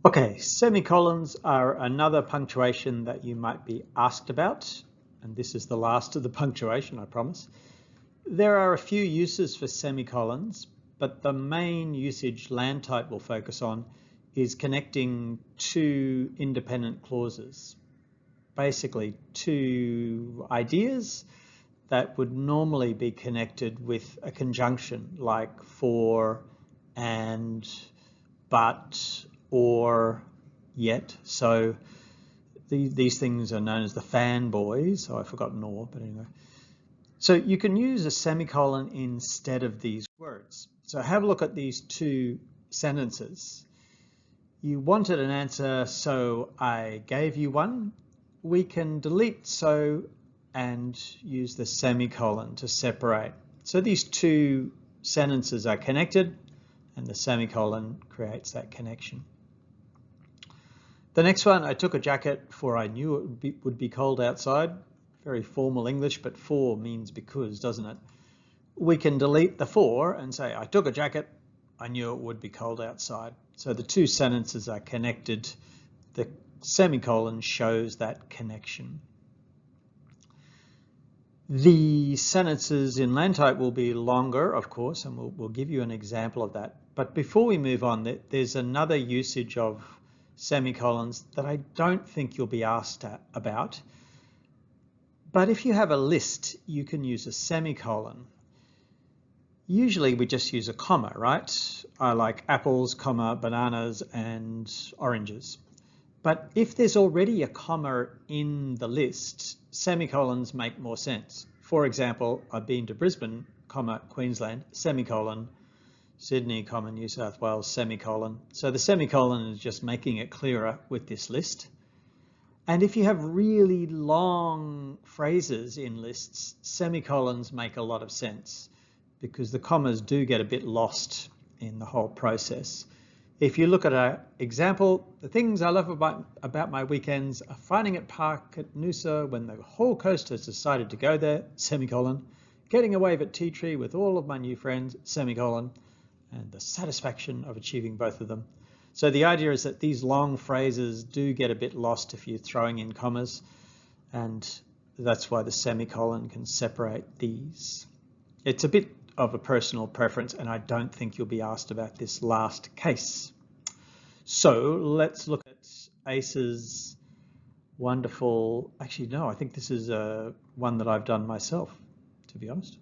Okay, semicolons are another punctuation that you might be asked about, and this is the last of the punctuation, I promise. There are a few uses for semicolons, but the main usage LANTITE will focus on is connecting two independent clauses. Basically, two ideas that would normally be connected with a conjunction like for, and, but, or, yet. So these things are known as the fanboys. So I've forgotten or, but anyway. So you can use a semicolon instead of these words. So have a look at these two sentences. You wanted an answer, so I gave you one. We can delete so and use the semicolon to separate. So these two sentences are connected and the semicolon creates that connection. The next one, I took a jacket for I knew it would be cold outside. Very formal English, but for means because, doesn't it? We can delete the for and say, I took a jacket, I knew it would be cold outside. So the two sentences are connected. The semicolon shows that connection. The sentences in LANTITE will be longer, of course, and we'll give you an example of that. But before we move on, there's another usage of semicolons that I don't think you'll be asked about. But if you have a list, you can use a semicolon. Usually we just use a comma, right? I like apples, comma, bananas, and oranges. But if there's already a comma in the list, semicolons make more sense. For example, I've been to Brisbane, comma, Queensland, semicolon, Sydney, comma, New South Wales, semicolon. So the semicolon is just making it clearer with this list. And if you have really long phrases in lists, semicolons make a lot of sense because the commas do get a bit lost in the whole process. If you look at an example, the things I love about my weekends are finding at park at Noosa when the whole coast has decided to go there, semicolon, getting a wave at Tea Tree with all of my new friends, semicolon, and the satisfaction of achieving both of them. So the idea is that these long phrases do get a bit lost if you're throwing in commas, and that's why the semicolon can separate these. It's a bit of a personal preference, and I don't think you'll be asked about this last case. So let's look at Ace's wonderful, actually no, I think this is one that I've done myself, to be honest.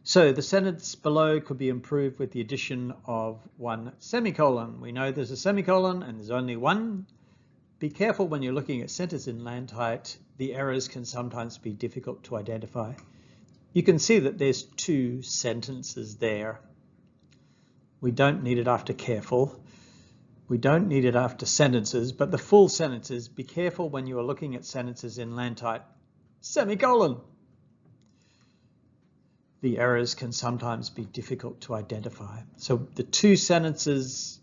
So the sentence below could be improved with the addition of one semicolon. We know there's a semicolon and there's only one. Be careful when you're looking at sentences in LANTITE. The errors can sometimes be difficult to identify. You can see that there's two sentences there. We don't need it after careful. We don't need it after sentences, but the full sentences, be careful when you are looking at sentences in LANTITE. Semicolon. The errors can sometimes be difficult to identify. So the two sentences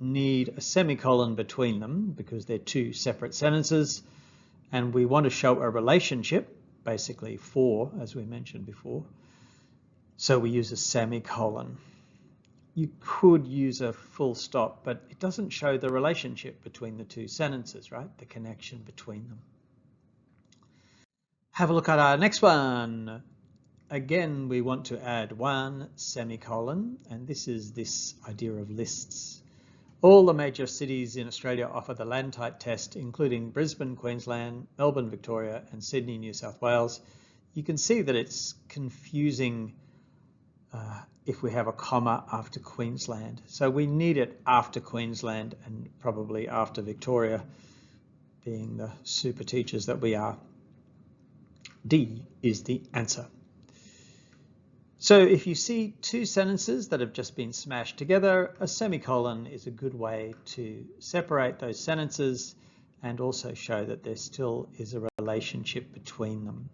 need a semicolon between them because they're two separate sentences, and we want to show a relationship, basically for, as we mentioned before. So we use a semicolon. You could use a full stop, but it doesn't show the relationship between the two sentences, right? The connection between them. Have a look at our next one. Again, we want to add one semicolon, and this is this idea of lists. All the major cities in Australia offer the LANTITE test, including Brisbane, Queensland, Melbourne, Victoria, and Sydney, New South Wales. You can see that it's confusing if we have a comma after Queensland. So we need it after Queensland and probably after Victoria, being the super teachers that we are. D is the answer. So if you see two sentences that have just been smashed together, a semicolon is a good way to separate those sentences and also show that there still is a relationship between them.